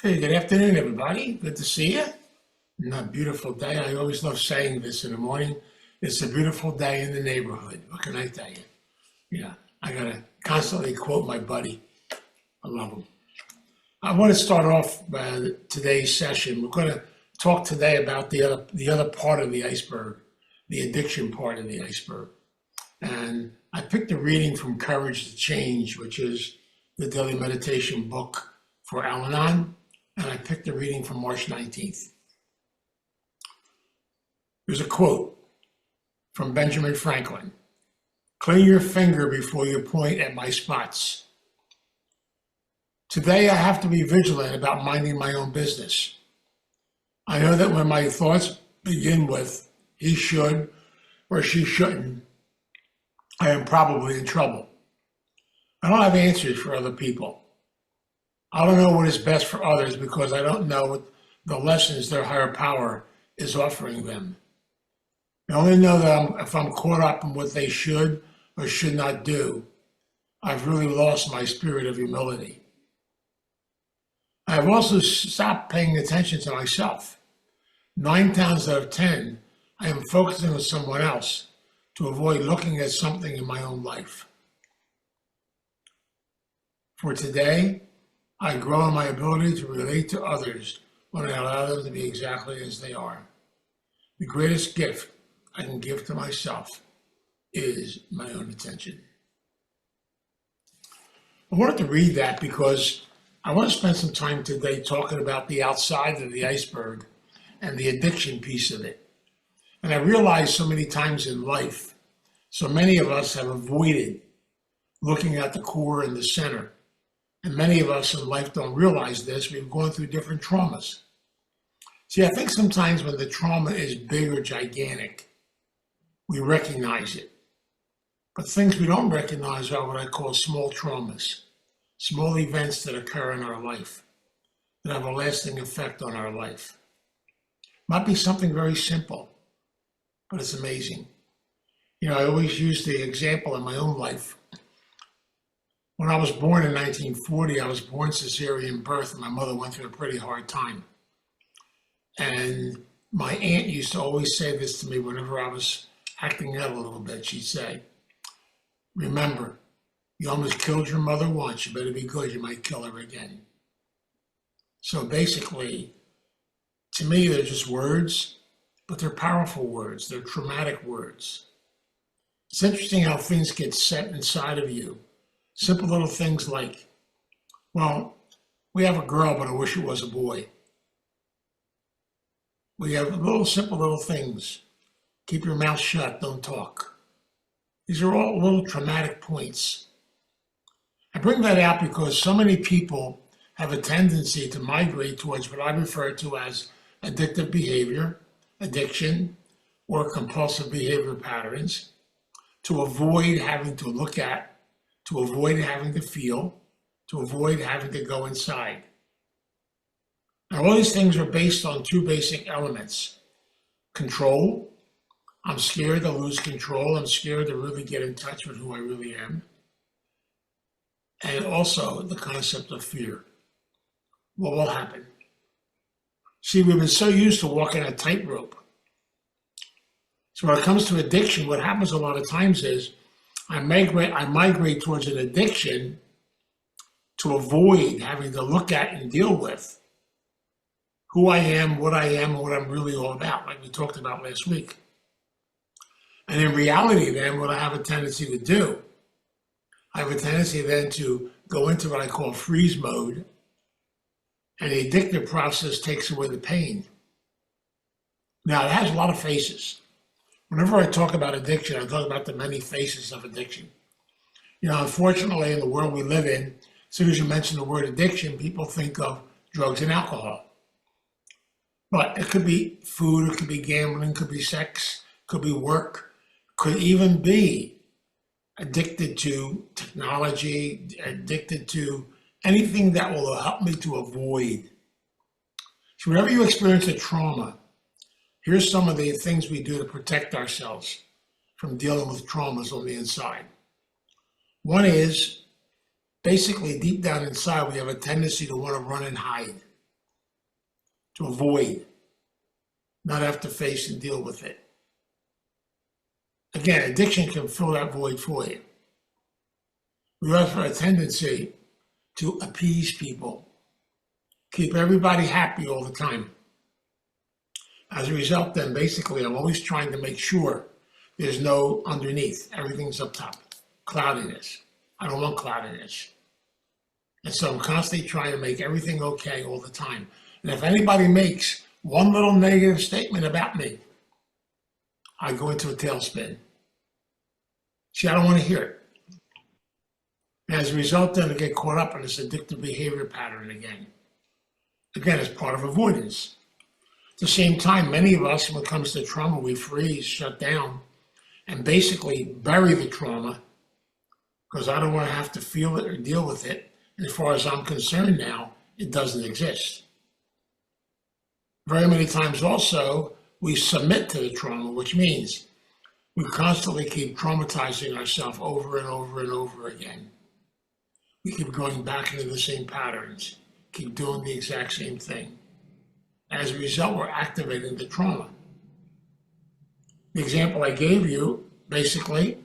Hey, good afternoon, everybody. Good to see you. A beautiful day. I always love saying this in the morning. It's a beautiful day in the neighborhood. What can I tell you? Yeah, I gotta constantly quote my buddy. I love him. I want to start off today's session. We're going to talk today about the other part of the iceberg, the addiction part of the iceberg. And I picked a reading from Courage to Change, which is the daily meditation book for Al-Anon, and I picked a reading from March 19th. There's a quote from Benjamin Franklin. Clean your finger before you point at my spots. Today I have to be vigilant about minding my own business. I know that when my thoughts begin with he should or she shouldn't, I am probably in trouble. I don't have answers for other people. I don't know what is best for others because I don't know what the lessons their higher power is offering them. I only know that if I'm caught up in what they should or should not do, I've really lost my spirit of humility. I have also stopped paying attention to myself. 9 times out of 10, I am focusing on someone else to avoid looking at something in my own life. For today, I grow in my ability to relate to others when I allow them to be exactly as they are. The greatest gift I can give to myself is my own attention. I wanted to read that because I want to spend some time today talking about the outside of the iceberg and the addiction piece of it. And I realize so many times in life, so many of us have avoided looking at the core and the center. And many of us in life don't realize this. We've gone through different traumas. See, I think sometimes when the trauma is big or gigantic, we recognize it. But things we don't recognize are what I call small traumas, small events that occur in our life that have a lasting effect on our life. Might be something very simple, but it's amazing. I always use the example in my own life. When I was born in 1940, I was born cesarean birth, and my mother went through a pretty hard time. And my aunt used to always say this to me whenever I was acting out a little bit. She'd say, remember, you almost killed your mother once. You better be good. You might kill her again. So basically, to me, they're just words, but they're powerful words. They're traumatic words. It's interesting how things get set inside of you. Simple little things like, well, we have a girl, but I wish it was a boy. We have simple little things. Keep your mouth shut, don't talk. These are all little traumatic points. I bring that out because so many people have a tendency to migrate towards what I refer to as addictive behavior, addiction, or compulsive behavior patterns, to avoid having to look at, to avoid having to feel, to avoid having to go inside. Now, all these things are based on 2 basic elements. Control. I'm scared to lose control. I'm scared to really get in touch with who I really am. And also the concept of fear. What will happen? See, we've been so used to walking a tightrope. So when it comes to addiction, what happens a lot of times is I migrate towards an addiction to avoid having to look at and deal with who I am, and what I'm really all about, like we talked about last week. And in reality, then, what I have a tendency to do, I have a tendency then to go into what I call freeze mode, and the addictive process takes away the pain. Now, it has a lot of faces. Whenever I talk about addiction, I talk about the many faces of addiction. Unfortunately, in the world we live in, as soon as you mention the word addiction, people think of drugs and alcohol. But it could be food, it could be gambling, it could be sex, it could be work, it could even be addicted to technology, addicted to anything that will help me to avoid. So whenever you experience a trauma, here's some of the things we do to protect ourselves from dealing with traumas on the inside. One is basically deep down inside, we have a tendency to want to run and hide. to avoid, not have to face and deal with it. Again, addiction can fill that void for you. We also have a tendency to appease people, keep everybody happy all the time. As a result, then, basically, I'm always trying to make sure there's no underneath. Everything's up top. Cloudiness. I don't want cloudiness. And so I'm constantly trying to make everything okay all the time. And if anybody makes one little negative statement about me, I go into a tailspin. See, I don't want to hear it. And as a result, then I get caught up in this addictive behavior pattern again. Again, it's part of avoidance. At the same time, many of us, when it comes to trauma, we freeze, shut down, and basically bury the trauma because I don't want to have to feel it or deal with it. And as far as I'm concerned now, it doesn't exist. Very many times also, we submit to the trauma, which means we constantly keep traumatizing ourselves over and over and over again. We keep going back into the same patterns, keep doing the exact same thing. As a result, we're activating the trauma. The example I gave you, basically,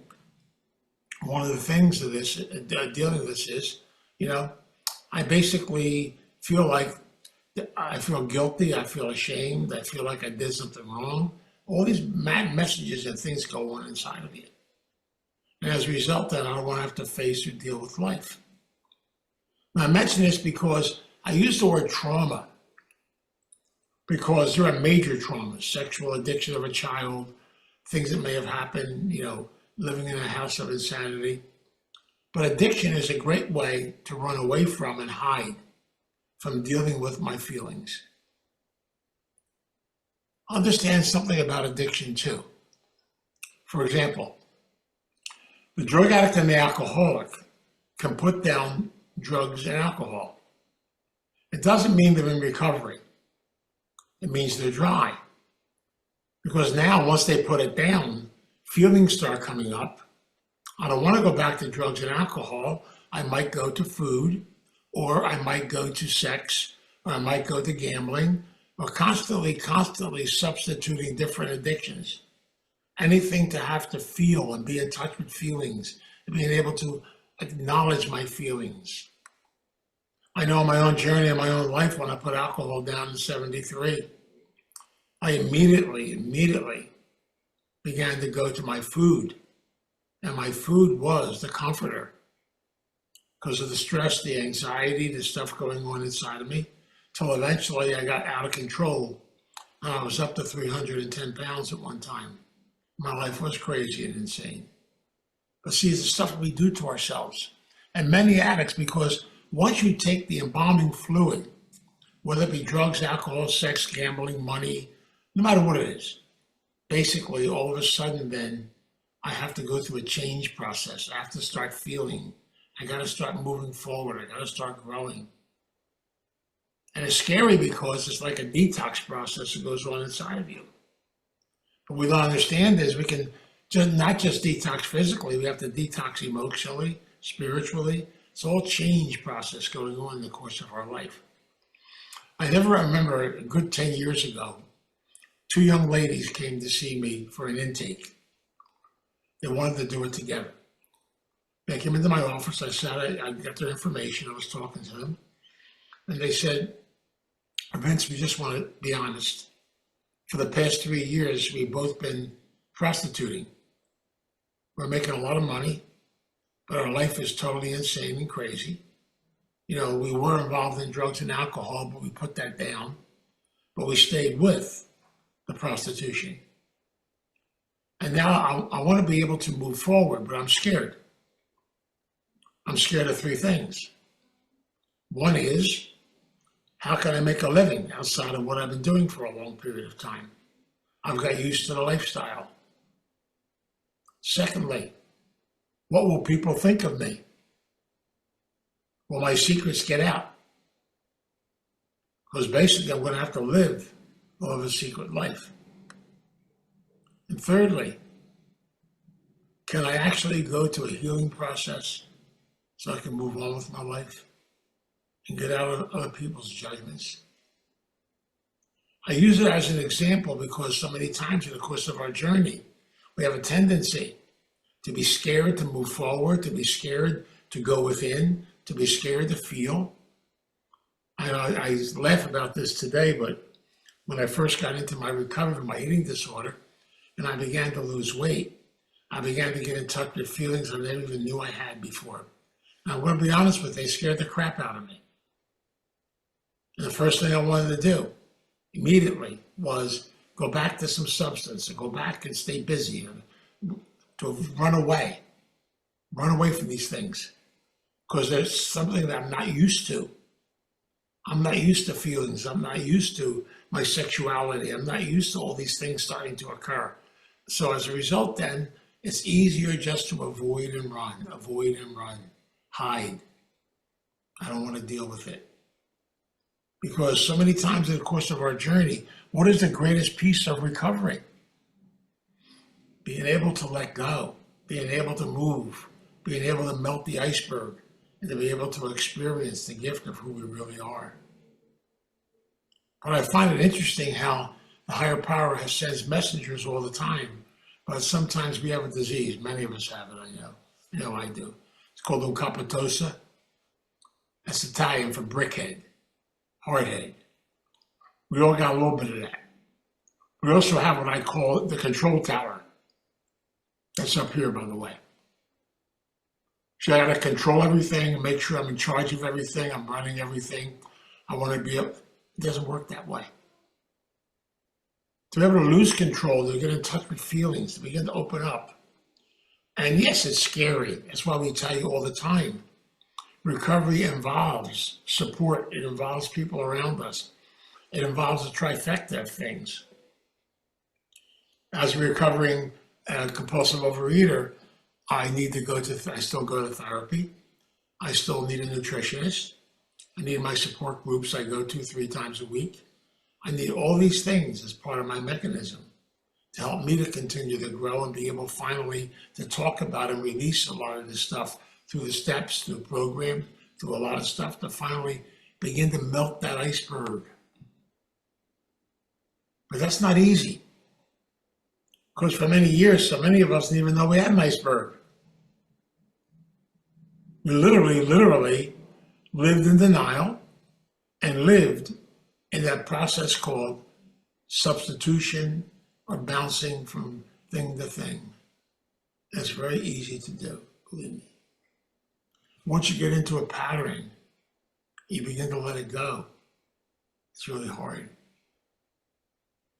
one of the things of this, dealing with this is, I basically feel like I feel guilty, I feel ashamed, I feel like I did something wrong. All these mad messages and things go on inside of you. And as a result, then I don't want to have to face or deal with life. Now, I mention this because I use the word trauma because there are major traumas, sexual addiction of a child, things that may have happened, living in a house of insanity. But addiction is a great way to run away from and hide from dealing with my feelings. Understand something about addiction too. For example, the drug addict and the alcoholic can put down drugs and alcohol. It doesn't mean they're in recovery. It means they're dry. Because now, once they put it down, feelings start coming up. I don't want to go back to drugs and alcohol. I might go to food, or I might go to sex, or I might go to gambling, or constantly substituting different addictions. Anything to have to feel and be in touch with feelings, and being able to acknowledge my feelings. I know in my own journey, in my own life, when I put alcohol down in 73, I immediately began to go to my food. And my food was the comforter because of the stress, the anxiety, the stuff going on inside of me, till eventually I got out of control. And I was up to 310 pounds at one time. My life was crazy and insane. But see, it's the stuff we do to ourselves. And many addicts, because once you take the embalming fluid, whether it be drugs, alcohol, sex, gambling, money, no matter what it is, basically all of a sudden then I have to go through a change process. I have to start feeling. I got to start moving forward. I got to start growing. And it's scary because it's like a detox process that goes on inside of you. What we don't understand is we can not just detox physically, we have to detox emotionally, spiritually. It's all change process going on in the course of our life. I never remember a good 10 years ago, two young ladies came to see me for an intake. They wanted to do it together. They came into my office. I got their information. I was talking to them. And they said, Vince, we just want to be honest. For the past 3 years, we've both been prostituting. We're making a lot of money, but our life is totally insane and crazy. We were involved in drugs and alcohol, but we put that down. But we stayed with the prostitution. And now I want to be able to move forward, but I'm scared. I'm scared of three things. One is, how can I make a living outside of what I've been doing for a long period of time? I've got used to the lifestyle. Secondly, what will people think of me? Will my secrets get out? Because basically I'm going to have to live of a secret life. And thirdly, can I actually go to a healing process so I can move on with my life and get out of other people's judgments? I use it as an example because so many times in the course of our journey, we have a tendency to be scared to move forward, to be scared to go within, to be scared to feel. I laugh about this today, but when I first got into my recovery from my eating disorder and I began to lose weight, I began to get in touch with feelings I never even knew I had before. And I'm going to be honest with you, they scared the crap out of me. And the first thing I wanted to do immediately was go back to some substance and go back and stay busy and to run away from these things because there's something that I'm not used to. I'm not used to feelings. I'm not used to my sexuality. I'm not used to all these things starting to occur. So as a result, then, it's easier just to avoid and run, hide. I don't want to deal with it. Because so many times in the course of our journey, what is the greatest piece of recovery? Being able to let go, being able to move, being able to melt the iceberg, and to be able to experience the gift of who we really are. But I find it interesting how the higher power sends messengers all the time, but sometimes we have a disease. Many of us have it, I know. I know I do. It's called leucopatosa. That's Italian for brickhead, hardhead. We all got a little bit of that. We also have what I call the control tower. That's up here, by the way. So I got to control everything and make sure I'm in charge of everything. I'm running everything. I want to be up. It doesn't work that way. To be able to lose control, to get in touch with feelings, to begin to open up. And yes, it's scary. That's why we tell you all the time. Recovery involves support. It involves people around us. It involves a trifecta of things. As a recovering compulsive overeater, I still go to therapy. I still need a nutritionist. I need my support groups I go to 3 times a week. I need all these things as part of my mechanism to help me to continue to grow and be able finally to talk about and release a lot of this stuff through the steps, through the program, through a lot of stuff to finally begin to melt that iceberg. But that's not easy. Because for many years, so many of us didn't even know we had an iceberg. We literally lived in denial and lived in that process called substitution or bouncing from thing to thing. That's very easy to do, believe me. Once you get into a pattern, you begin to let it go. It's really hard.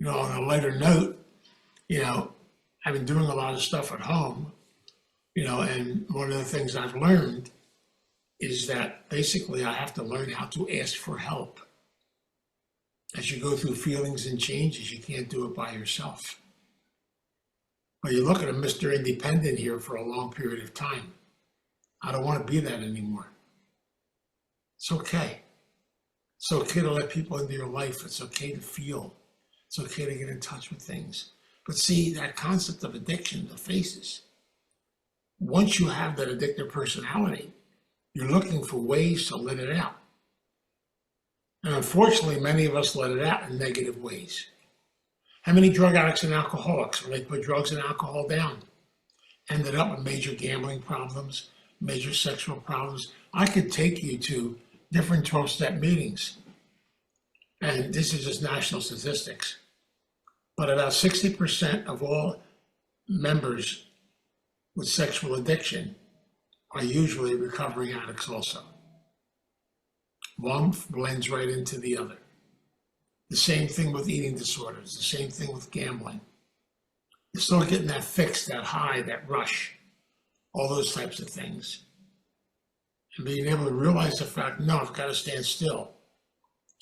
On a lighter note, I've been doing a lot of stuff at home, and one of the things I've learned is that basically I have to learn how to ask for help. As you go through feelings and changes, you can't do it by yourself. But you look at a Mr. Independent here for a long period of time. I don't want to be that anymore. It's okay. It's okay to let people into your life. It's okay to feel. It's okay to get in touch with things. But see, that concept of addiction, the faces, once you have that addictive personality, you're looking for ways to let it out. And unfortunately, many of us let it out in negative ways. How many drug addicts and alcoholics, when they put drugs and alcohol down, ended up with major gambling problems, major sexual problems? I could take you to different 12-step meetings, and this is just national statistics, but about 60% of all members with sexual addiction are usually recovering addicts also. One blends right into the other. The same thing with eating disorders, the same thing with gambling. You're still getting that fix, that high, that rush, all those types of things. And being able to realize the fact, no, I've got to stand still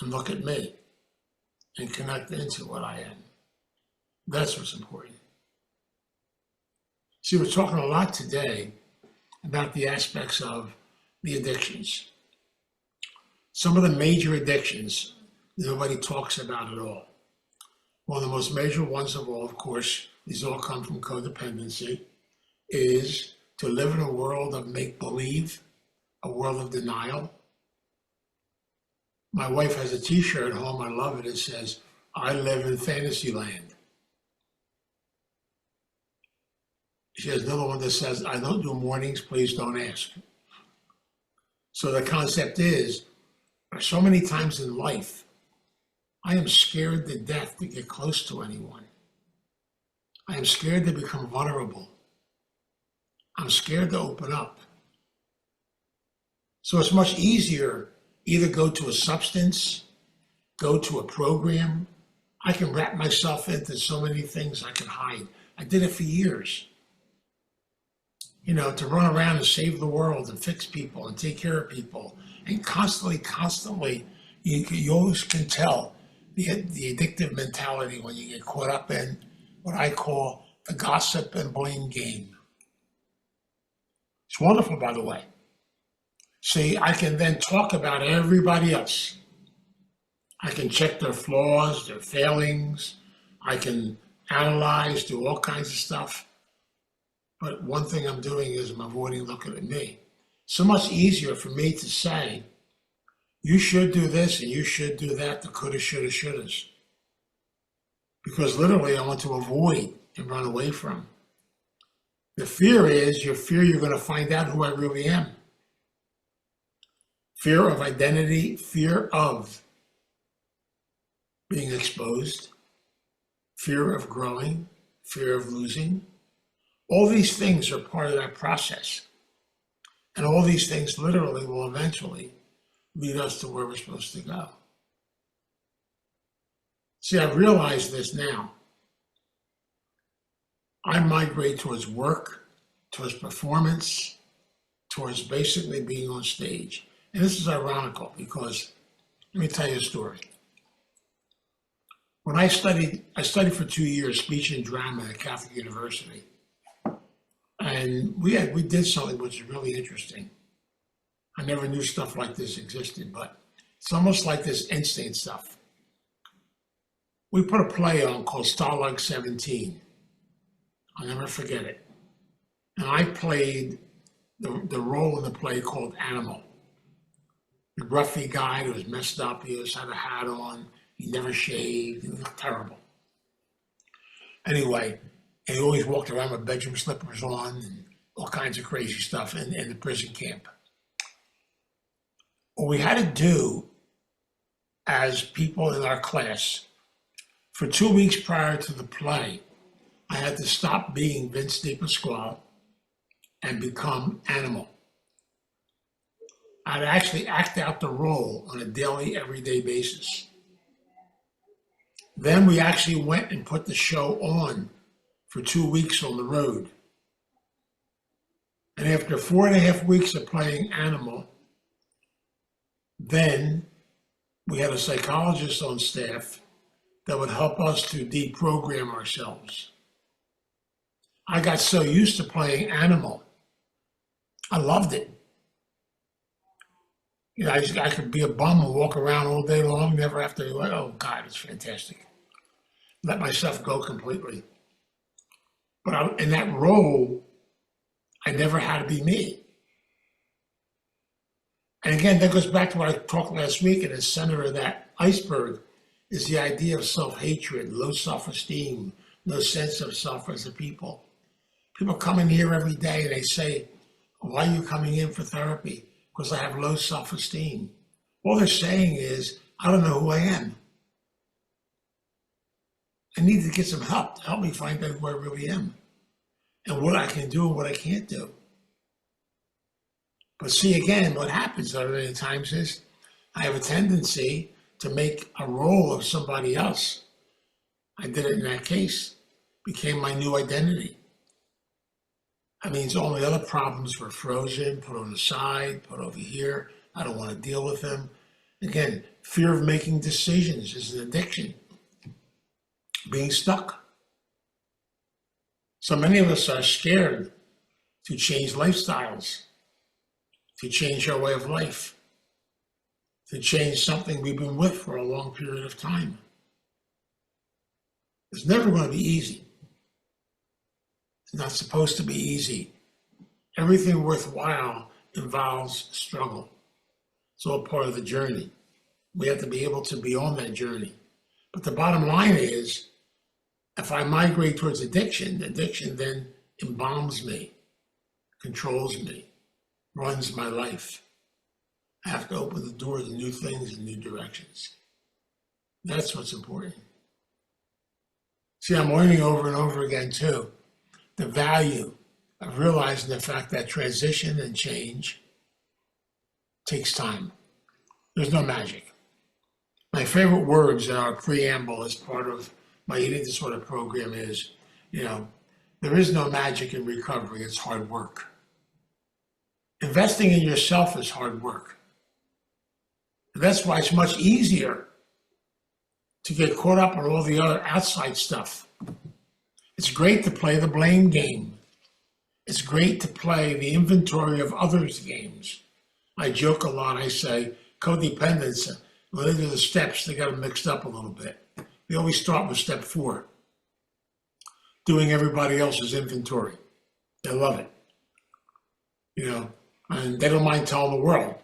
and look at me and connect into what I am. That's what's important. See, we're talking a lot today about the aspects of the addictions. Some of the major addictions nobody talks about at all. One of the most major ones of all, of course, these all come from codependency, is to live in a world of make-believe, a world of denial. My wife has a t-shirt at home, I love it, it says, I live in fantasy land. She has another one that says, I don't do mornings, please don't ask. So the concept is, so many times in life, I am scared to death to get close to anyone. I am scared to become vulnerable. I'm scared to open up. So it's much easier either go to a substance, go to a program. I can wrap myself into so many things I can hide. I did it for years. You know, to run around and save the world and fix people and take care of people. And constantly, you always can tell the addictive mentality when you get caught up in what I call the gossip and blame game. It's wonderful, by the way. See, I can then talk about everybody else. I can check their flaws, their failings. I can analyze, do all kinds of stuff. But one thing I'm doing is I'm avoiding looking at me. So much easier for me to say, you should do this and you should do that, the coulda, shoulda, shouldas. Because literally I want to avoid and run away from. The fear is your fear you're going to find out who I really am. Fear of identity, fear of being exposed, fear of growing, fear of losing. All these things are part of that process. And all these things literally will eventually lead us to where we're supposed to go. See, I realize this now. I migrate towards work, towards performance, towards basically being on stage. And this is ironical because, let me tell you a story. When I studied for 2 years speech and drama at Catholic University. And we did something which is really interesting. I never knew stuff like this existed, but it's almost like this instinct stuff. We put a play on called Starlog 17. I'll never forget it. And I played the role in the play called Animal. The gruffy guy who was messed up, he always had a hat on, he never shaved, he looked terrible. Anyway, and he always walked around with bedroom slippers on and all kinds of crazy stuff in the prison camp. What we had to do as people in our class, for 2 weeks prior to the play, I had to stop being Vince DiPasquale and become Animal. I'd actually act out the role on a daily, everyday basis. Then we actually went and put the show on for 2 weeks on the road. And after 4.5 weeks of playing Animal, then we had a psychologist on staff that would help us to deprogram ourselves. I got so used to playing Animal. I loved it. You know, I could be a bum and walk around all day long, never have to, oh God, it's fantastic. Let myself go completely. But in that role, I never had to be me. And again, that goes back to what I talked last week, and the center of that iceberg is the idea of self-hatred, low self-esteem, no sense of self as a people. People come in here every day and they say, why are you coming in for therapy? Because I have low self-esteem. All they're saying is, I don't know who I am. I need to get some help to help me find out who I really am and what I can do and what I can't do. But see, again, what happens many times is I have a tendency to make a role of somebody else. I did it in that case, became my new identity. That means all the other problems were frozen, put on the side, put over here. I don't want to deal with them. Again, fear of making decisions is an addiction. Being stuck. So many of us are scared to change lifestyles, to change our way of life, to change something we've been with for a long period of time. It's never going to be easy. It's not supposed to be easy. Everything worthwhile involves struggle. It's all part of the journey. We have to be able to be on that journey. But the bottom line is, if I migrate towards addiction, addiction then embalms me, controls me, runs my life. I have to open the door to new things and new directions. That's what's important. See, I'm learning over and over again, too, the value of realizing the fact that transition and change takes time. There's no magic. My favorite words in our preamble as part of my eating disorder program is, there is no magic in recovery, it's hard work. Investing in yourself is hard work. And that's why it's much easier to get caught up on all the other outside stuff. It's great to play the blame game. It's great to play the inventory of others' games. I joke a lot, I say, codependence, when they do the steps, they got them mixed up a little bit. They always start with step 4, doing everybody else's inventory. They love it, and they don't mind telling the world.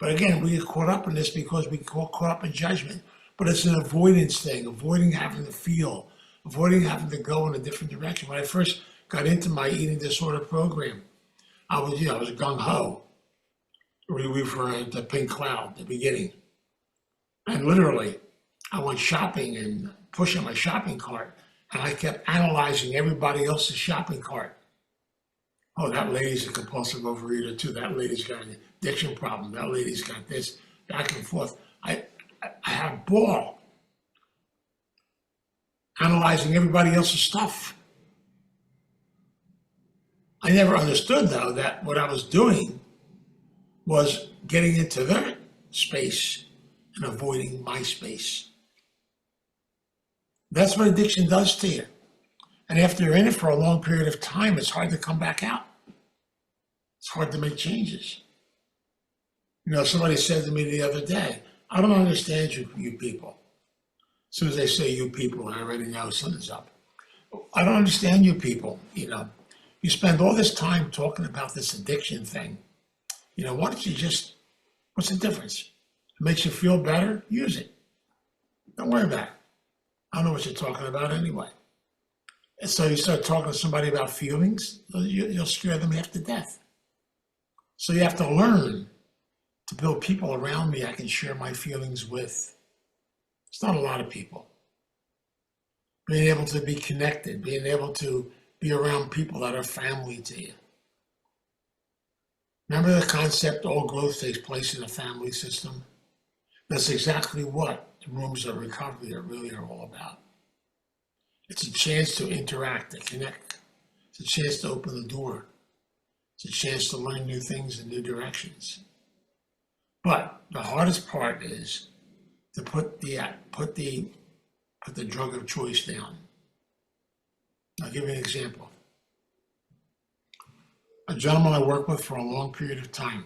But again, we get caught up in this because we get caught up in judgment. But it's an avoidance thing, avoiding having to feel, avoiding having to go in a different direction. When I first got into my eating disorder program, I was gung-ho. We were at the pink cloud at the beginning. And literally, I went shopping and pushing my shopping cart, and I kept analyzing everybody else's shopping cart. Oh, that lady's a compulsive overeater too. That lady's got an addiction problem. That lady's got this, back and forth. I had a ball analyzing everybody else's stuff. I never understood, though, that what I was doing was getting into their space and avoiding my space. That's what addiction does to you. And after you're in it for a long period of time, it's hard to come back out. It's hard to make changes. Somebody said to me the other day, I don't understand you people. As soon as they say you people, I already know something's up. I don't understand you people. You spend all this time talking about this addiction thing. Why don't you what's the difference? It makes you feel better? Use it. Don't worry about it. I don't know what you're talking about anyway. And so you start talking to somebody about feelings, you'll scare them half to death. So you have to learn to build people around me I can share my feelings with. It's not a lot of people. Being able to be connected, being able to be around people that are family to you. Remember the concept, all growth takes place in a family system? That's exactly what the rooms of recovery really are all about. It's a chance to interact, to connect. It's a chance to open the door. It's a chance to learn new things in new directions. But the hardest part is to put the drug of choice down. I'll give you an example. A gentleman I worked with for a long period of time.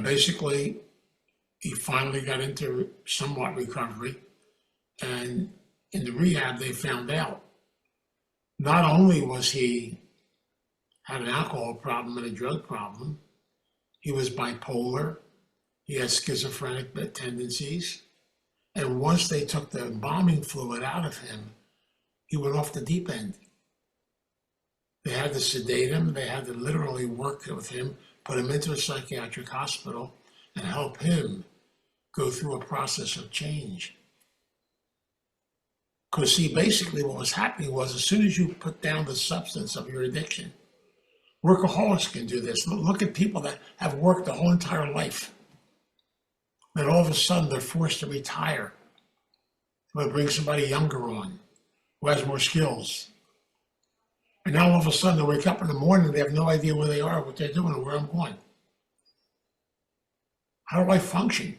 Basically, he finally got into somewhat recovery, and in the rehab, they found out not only was he had an alcohol problem and a drug problem, he was bipolar, he had schizophrenic tendencies, and once they took the embalming fluid out of him, he went off the deep end. They had to sedate him, they had to literally work with him, put him into a psychiatric hospital, and help him go through a process of change. Because see, basically what was happening was as soon as you put down the substance of your addiction, workaholics can do this. Look at people that have worked the whole entire life. Then all of a sudden they're forced to retire. They'll bring somebody younger on, who has more skills. And now all of a sudden they wake up in the morning, they have no idea where they are, what they're doing, or where I'm going. How do I function?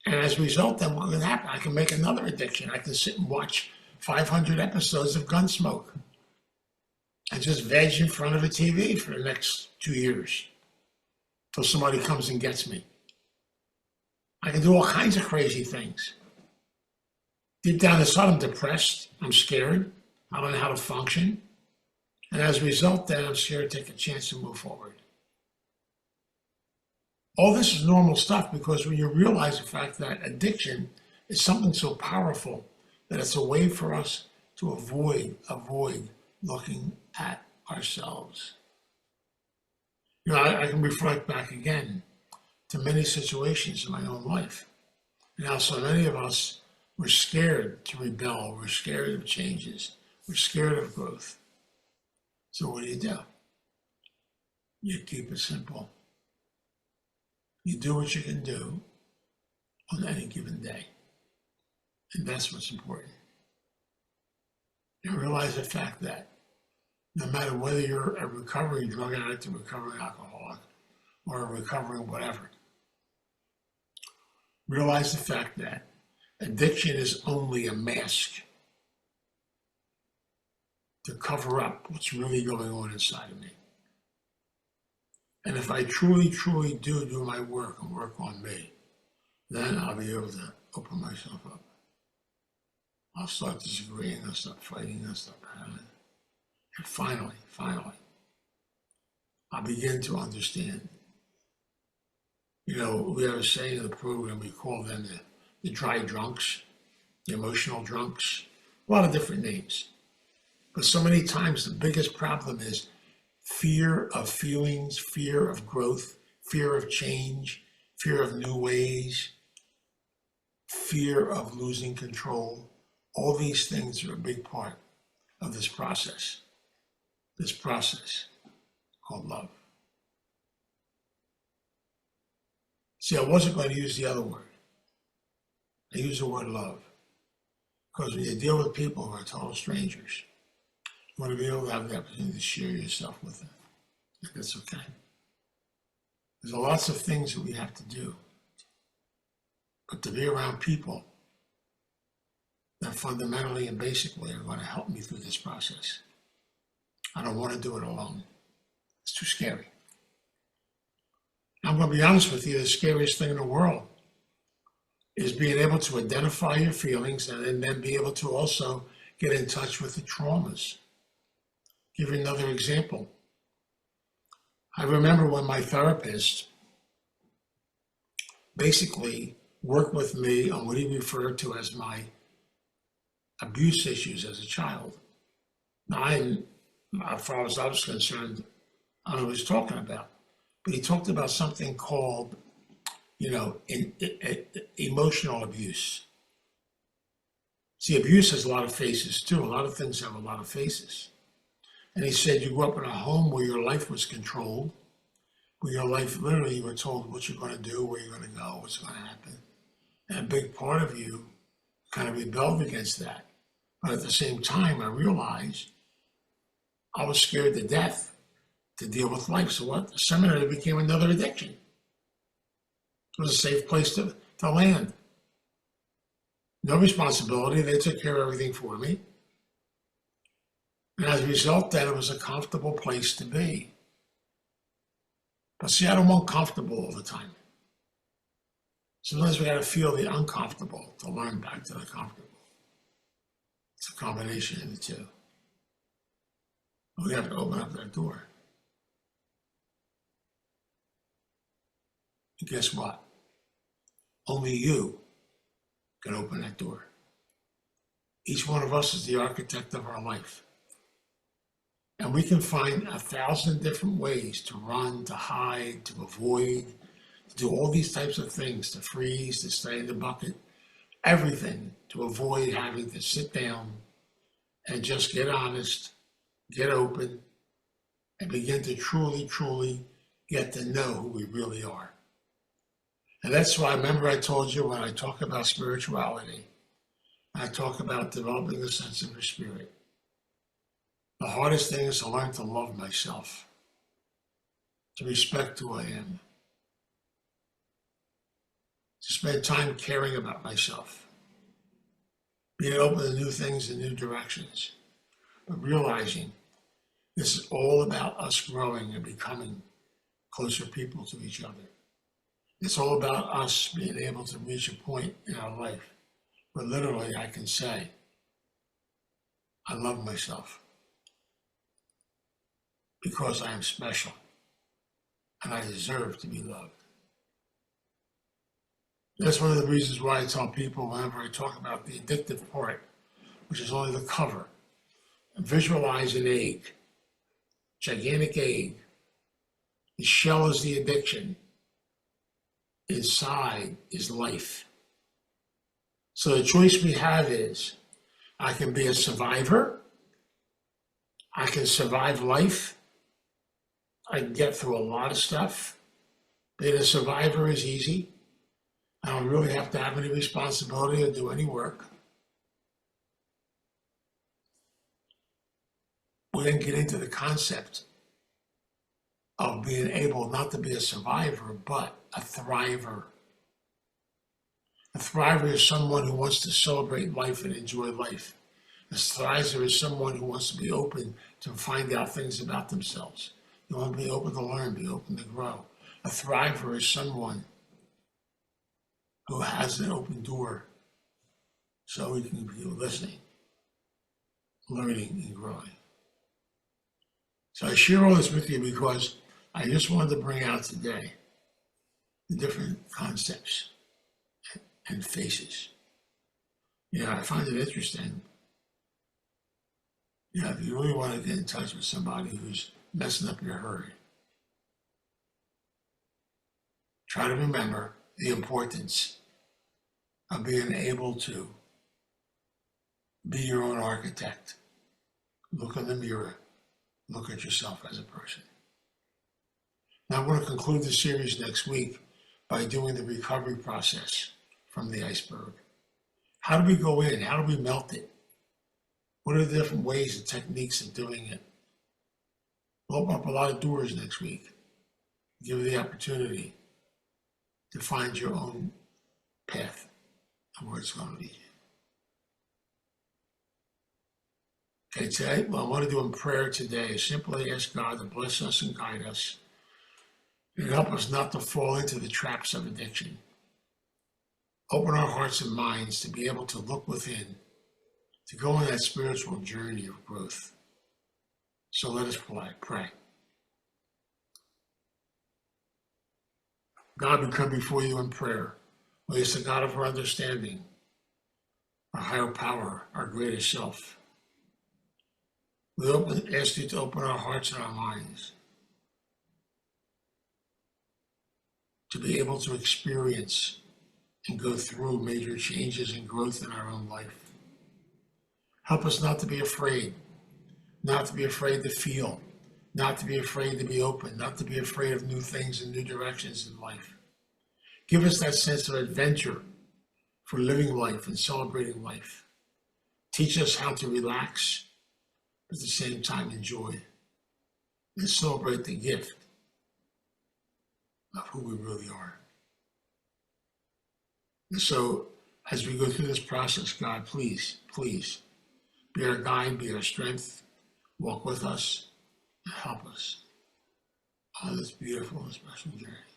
And as a result, then what can happen? I can make another addiction. I can sit and watch 500 episodes of Gunsmoke and just veg in front of a TV for the next 2 years till somebody comes and gets me. I can do all kinds of crazy things. Deep down inside, I'm depressed. I'm scared. I don't know how to function. And as a result, then I'm scared to take a chance to move forward. All this is normal stuff because when you realize the fact that addiction is something so powerful that it's a way for us to avoid looking at ourselves. I can reflect back again to many situations in my own life and how so many of us were scared to rebel, we're scared of changes, we're scared of growth. So what do? You keep it simple. You do what you can do on any given day. And that's what's important. And realize the fact that no matter whether you're a recovering drug addict, a recovering alcoholic, or a recovering whatever, realize the fact that addiction is only a mask to cover up what's really going on inside of me. And if I truly do my work and work on me, then I'll be able to open myself up. I'll start disagreeing, I'll stop fighting, I'll stop having. And finally, I'll begin to understand. We have a saying in the program, we call them the dry drunks, the emotional drunks, a lot of different names. But so many times the biggest problem is fear of feelings, fear of growth, fear of change, fear of new ways, fear of losing control. All these things are a big part of this process called love. See, I wasn't going to use the other word. I used the word love. Because when you deal with people who are total strangers, you want to be able to have the opportunity to share yourself with them. That's okay. There's lots of things that we have to do. But to be around people that fundamentally and basically are going to help me through this process. I don't want to do it alone. It's too scary. I'm going to be honest with you, the scariest thing in the world is being able to identify your feelings and then be able to also get in touch with the traumas. Give you another example. I remember when my therapist basically worked with me on what he referred to as my abuse issues as a child. Now, as far as I was concerned, I don't know what he was talking about. But he talked about something called, emotional abuse. See, abuse has a lot of faces too. A lot of things have a lot of faces. And he said you grew up in a home where your life was controlled, where your life, literally, you were told what you're going to do, where you're going to go, what's going to happen. And a big part of you kind of rebelled against that. But at the same time, I realized I was scared to death to deal with life. So what? The seminary became another addiction. It was a safe place to land. No responsibility. They took care of everything for me. And as a result, then it was a comfortable place to be. But see, I don't want comfortable all the time. Sometimes we got to feel the uncomfortable to learn back to the comfortable. It's a combination of the two. We have to open up that door. And guess what? Only you can open that door. Each one of us is the architect of our life. And we can find 1,000 different ways to run, to hide, to avoid, to do all these types of things, to freeze, to stay in the bucket, everything to avoid having to sit down and just get honest, get open, and begin to truly get to know who we really are. And that's why, remember I told you when I talk about spirituality, I talk about developing a sense of the spirit. The hardest thing is to learn to love myself, to respect who I am, to spend time caring about myself, being open to new things and new directions, but realizing this is all about us growing and becoming closer people to each other. It's all about us being able to reach a point in our life where literally I can say, I love myself because I am special and I deserve to be loved. That's one of the reasons why I tell people whenever I talk about the addictive part, which is only the cover, visualize an egg, gigantic egg. The shell is the addiction. Inside is life. So the choice we have is I can be a survivor. I can survive life. I can get through a lot of stuff. Being a survivor is easy. I don't really have to have any responsibility or do any work. We then get into the concept of being able not to be a survivor, but a thriver. A thriver is someone who wants to celebrate life and enjoy life. A thriver is someone who wants to be open to find out things about themselves. They want to be open to learn, be open to grow. A thriver is someone who has an open door so we can be listening, learning, and growing. So I share all this with you because I just wanted to bring out today the different concepts and faces. I find it interesting. If you really want to get in touch with somebody who's messing up your herd, try to remember the importance of being able to be your own architect. Look in the mirror. Look at yourself as a person. Now I'm going to conclude the series next week by doing the recovery process from the iceberg. How do we go in? How do we melt it? What are the different ways and techniques of doing it? We'll open up a lot of doors next week. Give you the opportunity to find your own path and where it's going to lead you. Okay, today, what I want to do in prayer today is simply ask God to bless us and guide us and help us not to fall into the traps of addiction. Open our hearts and minds to be able to look within, to go on that spiritual journey of growth. So let us pray. God, we come before you in prayer. We ask the God of our understanding, our higher power, our greater self. We ask you to open our hearts and our minds to be able to experience and go through major changes and growth in our own life. Help us not to be afraid, not to be afraid to feel, not to be afraid to be open, not to be afraid of new things and new directions in life. Give us that sense of adventure for living life and celebrating life. Teach us how to relax, but at the same time enjoy and celebrate the gift of who we really are. And so, as we go through this process, God, please be our guide, be our strength, walk with us, and help us on this beautiful and special journey.